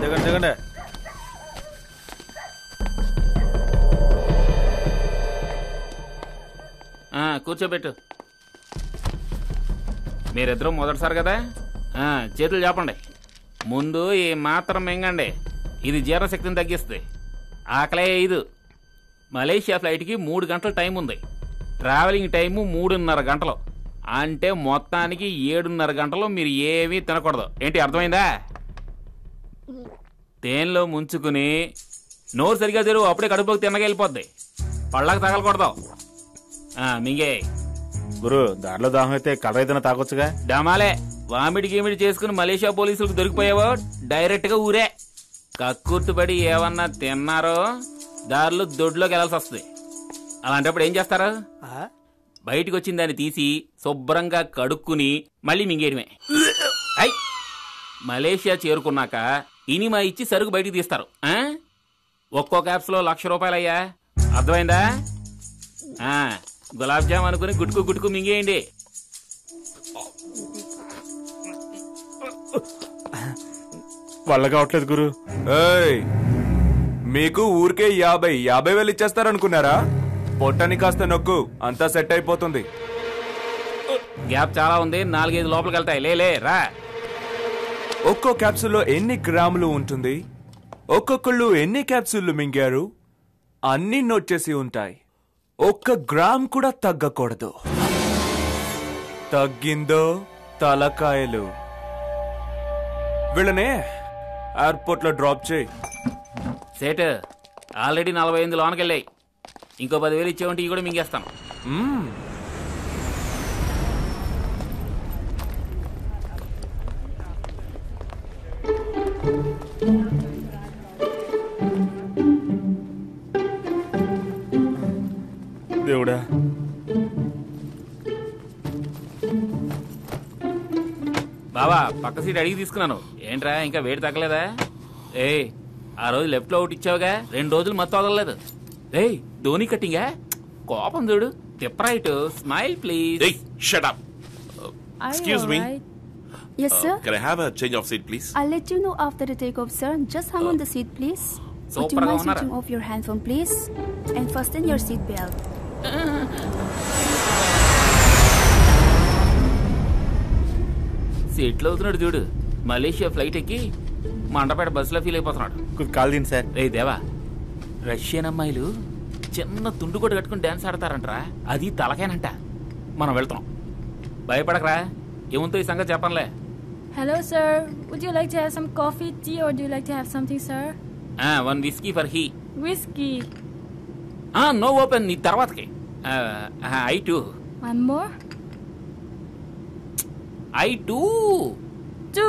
దిగండి దిగండి. కూర్చోబెట్టు. మీరిద్దరూ మొదటిసారి కదా, చేతులు చెప్పండి. ముందు ఈ మాత్రం మింగండి, ఇది జీర్ణశక్తిని తగ్గిస్తుంది. ఆకలే ఇది. మలేషియా ఫ్లైట్కి 3 గంటల టైం ఉంది. ట్రావెలింగ్ టైము 3.5 గంటలు. అంటే మొత్తానికి 7.5 గంటలు మీరు ఏమీ తినకూడదు. ఏంటి అర్థమైందా? తేనెలో ముంచుకుని నోరు సరిగా తెరువు, అప్పుడే కడుపులోకి తిన్నగెళ్ళిపోద్ది. పళ్ళకి తగలకూడదు. మింగే. గురు దారిలో దాహం అయితే కలర్ ఏదైనా తాగొచ్చుగా. డమాలే వామిడి గీమిడి చేసుకుని మలేషియా పోలీసులకు దొరికిపోయావో డైరెక్ట్ గా ఊరే. కక్కుర్తుపడి ఏమన్నా తిన్నారో దారిలో దొడ్లోకి వెళ్లాల్సి వస్తుంది. అలాంటప్పుడు ఏం చేస్తారా? బయటికి వచ్చిన దాన్ని తీసి శుభ్రంగా కడుక్కుని మళ్ళీ మింగేయడమే. మలేషియా చేరుకున్నాక ఇనిమా ఇచ్చి సరుకు బయటికి తీస్తారు. ఒక్కో క్యాప్స్ లో 1,00,000 రూపాయలయ్యా. అర్థమైందా? గులాబ్ జామ్ అనుకుని గుట్టుకు గుట్టుకు మింగేయండి. వల్ల కావట్లేదు గురు. మీకు ఊరికే 50,000 ఇచ్చేస్తారనుకున్నారా? పొట్టని కాస్త నొక్కు, అంతా సెట్ అయిపోతుంది. గ్యాప్ చాలా ఉంది, 4-5 లోపలికి వెళ్తాయి. లేలే రా. ఒక్కో క్యాప్సూల్లో ఎన్ని గ్రాములు ఉంటుంది, ఒక్కొక్కళ్ళు ఎన్ని క్యాప్సూళ్లు మింగారు అన్ని నోట్ చేసి ఉంటాయి. 1 గ్రామ్ కూడా తగ్గకూడదు. తగ్గిందో తలకాయలు. వీళ్ళనే ఎయిర్పోర్ట్ లో డ్రాప్ చేయి. సేట్ ఆల్రెడీ 48 లోనకి వెళ్ళాయి. ఇంకో 10,000 ఇచ్చేవంటే ఇవి కూడా మింగేస్తాను. దేవుడా, బావా పక్క సీట్ అడిగి తీసుకున్నాను. ఏంట్రా ఇంకా వేడి తగ్గలేదా? ఆ రోజు లెఫ్ట్ లో ఒకటి ఇచ్చావుగా, 2 రోజులు మొత్తం వదలలేదు. ధోని కట్టింగా కోపం చూడు. Tip right, smile please. Shut up. Excuse me. Yes, sir. Can I have a change of seat, please? I'll let you know after the takeoff, sir. Just hang on the seat, please. Would you mind switching off your handphone, please? And fasten your seat belt. సీట్లో అవుతున్నాడు చూడు. Malaysia flight ఎక్కి మండపేట బస్సులో feel అయిపోతున్నాడు. Call దీని sir. రే దేవా, Russian అమ్మాయిలు చిన్న తుండు కొట్టు కట్టుకుని డాన్స్ ఆడతారంటరా, అది తలకేనంట. మనం వెళ్తాం, భయపడకరా. ఏముంతో ఈ సంగతి చెప్పనులే. Hello, sir. Would you like to have some coffee, tea, or do you like to have something, sir? 1 whiskey for he. Whiskey. No open, నీ తర్వాతకి. I too. One more? I too. 2?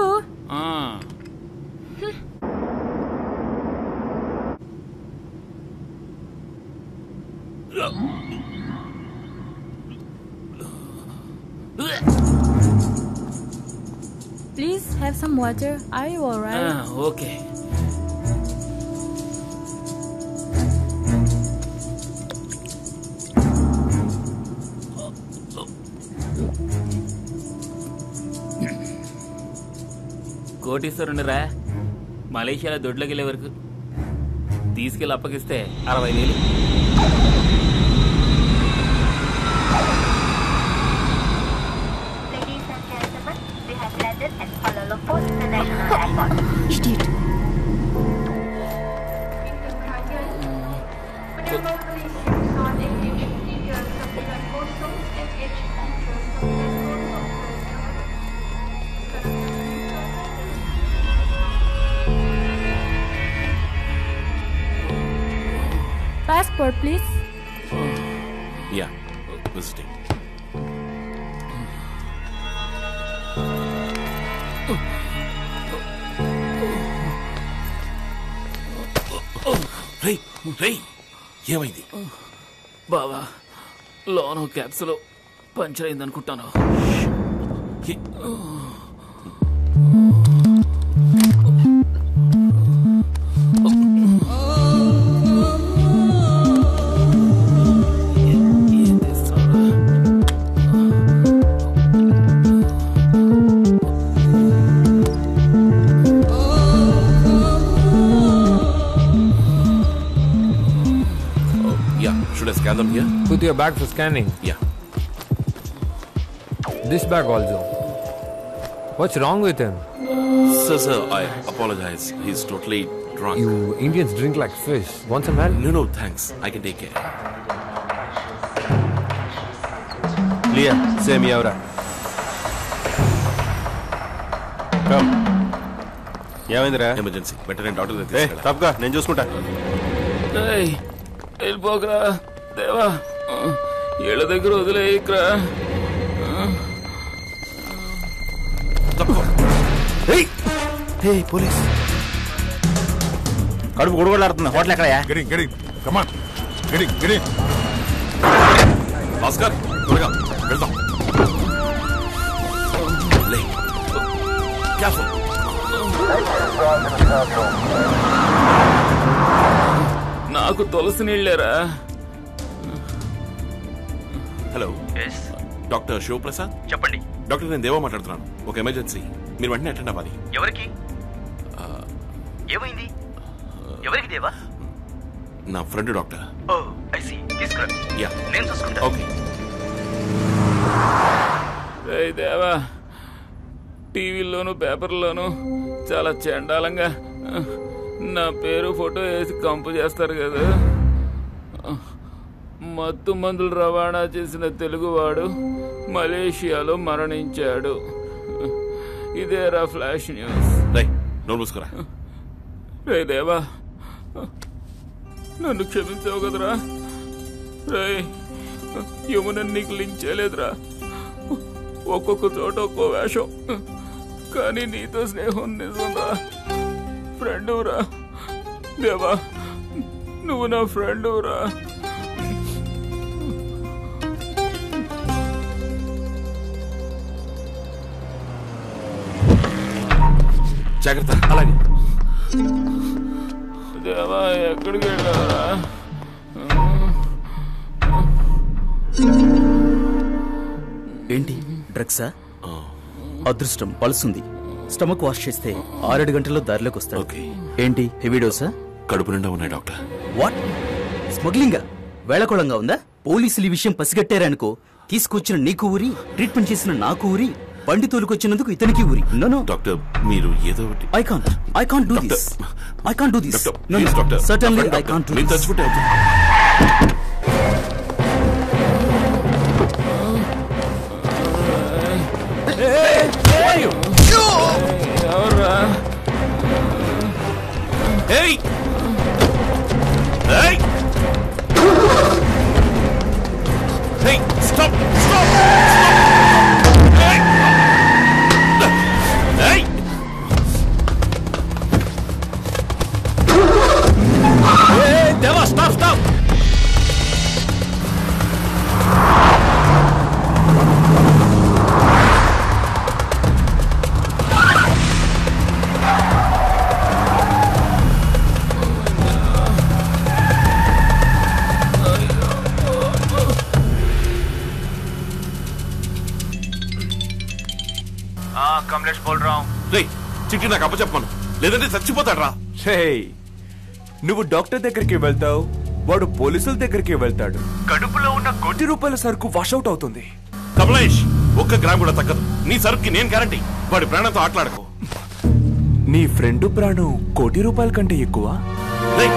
Please have some water. Are you alright? Okay. కోటీశ్వరునిరా, మలేషియాలో దొడ్లోకి వెళ్ళే వరకు తీసుకెళ్ళి అప్పగిస్తే 60,000. Idiot. Passport, please. Yeah, visiting. రేయ్, ఏమైంది? బావా, లోనో క్యాప్సులో పంచర్ అయింది అనుకుంటాను. Should I scan them here? Put your bag for scanning. Yeah. This bag also. What's wrong with him? Sir, I apologize. He's totally drunk. You Indians drink like fish. Want some help? No, thanks. I can take care. Leah, same Yavra. Come. ఏమైందిరా? Emergency. Better doctor దగ్గర ఏ తీసుకెళ్ళాలి. తప్పగా నేను చూసుకుంటా. వెళ్ళిపోకరా దేవా, ఏళ్ళ దగ్గర వదిలేయకరా. తప్పుకో. పోలీస్. కడుపు గుడుగులాడుతుంది. హోటల్ ఎక్కడయా? భాస్కర్ త్వరగా వెళ్దాం. లే. Careful. నాకు తులసి నీళ్ళేరా. హలో, డాక్టర్ శివప్రసాద్ చెప్పండి. డాక్టర్, నేను దేవా మాట్లాడుతున్నాను. ఒక ఎమర్జెన్సీ, మీరు వెంటనే అటెండ్ అవ్వాలి. ఎవరికి? ఏమైంది? ఎవరికి దేవా? నా friend doctor. Oh I see. తీసుకురా. యా, నేను చూసుకుంటా. ఓకే. దేవా, టీవీల్లోనూ పేపర్లోనూ చాలా చండాలంగా నా పేరు ఫోటో వేసి కంపు చేస్తారు కదా. మత్తు మందులు రవాణా చేసిన తెలుగువాడు మలేషియాలో మరణించాడు. ఇదేరా ఫ్లాష్ న్యూస్. నోరు మూసుకురా. రే దేవా, నన్ను క్షమించావు కదరా. రే యమున నీకు లింక్ చేయలేదురా. ఒక్కొక్క చోట ఒక్కో వేషం, కానీ నీతో స్నేహం నిజంరా. ఫ్రెండురా దేవా, నువ్వు నా ఫ్రెండురా. జాగ్రత్త. అలాగే. దేవా, ఎక్కడికి వెళ్ళారా? ఏంటి డ్రగ్సా? అదృష్టం పల్సుంది. స్టమక్ వాష్ చేస్తే 6-7 గంటల్లో దారిలోకి వస్తాడు. ఓకే. ఏంటి హెవీ డోసా? కడుపు నిండా ఉన్నాయి డాక్టర్. వాట్? స్మగ్లింగా? వేళకోళంగా ఉందా? పోలీసులు ఈ విషయం పసిగట్టారనుకో, తీసుకొచ్చిన నీకు ఊరి, ట్రీట్మెంట్ చేసిన నాకు ఊరి, బండి తోలుకొచ్చినందుకు ఇతనికి ఊరి. నో డాక్టర్, మీరు ఏదో ఒకటి. I can't do this. I can't do this. Doctor, No, please doctor. certainly I can't do మీరు this. తలుచుకుంటే అవుతుంది. ఎవర్రా? Hey! Hey! Hey! Stop! Stop! Hey! Hey! Hey, Deva, stop! Kamlesh बोल रहा हूँ. రేయ్, చిట్టి నాకు అప్పచెప్పను, లేదంటే చచ్చిపోతాడు రా. నువ్వు డాక్టర్ దగ్గరికి వెళ్తావు, వాడు పోలీసుల దగ్గరికి వెళ్తాడు. కడుపులో ఉన్న ₹1,000 సరుకు వాషౌట్ అవుతుంది. కమలేష్, 1 గ్రామ్ కూడా తగ్గదు. నీ సరుకుకి నేను గ్యారంటీ. వాడి ప్రాణంతో ఆటలాడకు. నీ ఫ్రెండ్ ప్రాణం ₹1,000 కంటే ఎక్కువ. రేయ్,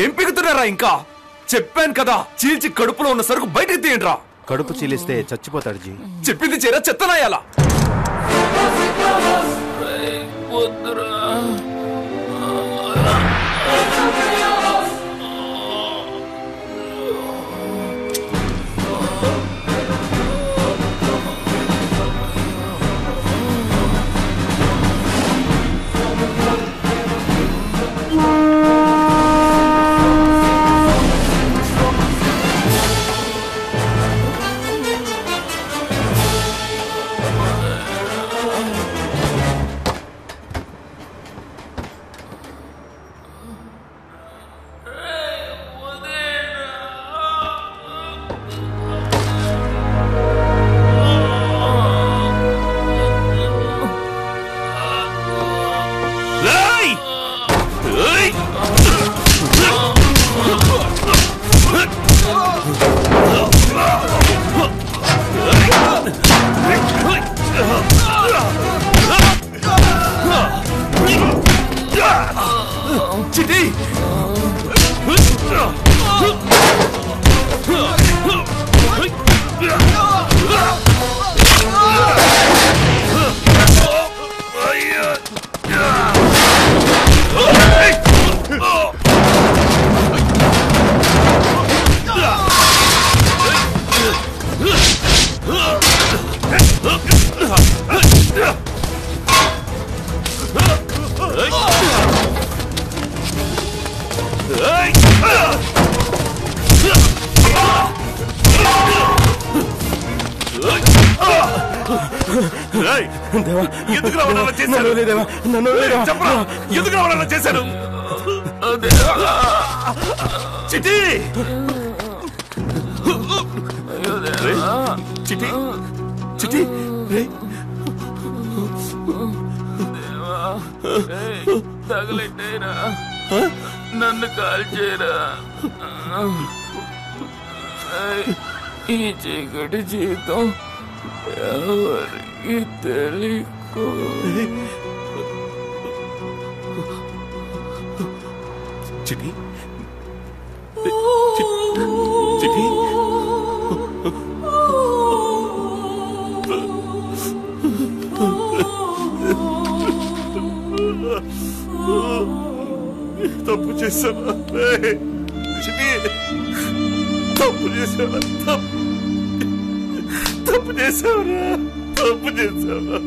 ఏం పిగుతున్నారా? ఇంకా చెప్పాను కదా, చీల్చి కడుపులో ఉన్న సరుకు బయటకు తీయండిరా. కడుపు చీలిస్తే చచ్చిపోతాడు జీ. చెప్పింది చేరా, చెత్తనాయాలా? ఎందుకు రావాలన్నా చేశారు? చెప్పరా, ఎందుకు రావాలన్నా చేశారు? చిటి చిటి చిటి తగలెట్టేరా, నన్ను కాల్ చేయరా. ఈ చీకటి జీవితం ఎవరికి తెలియకు. చిటి చిటి తప్పు చేశాను, చిటి తప్పు చేశాను, తప్పు చేశావురా, తప్పు చేశావా?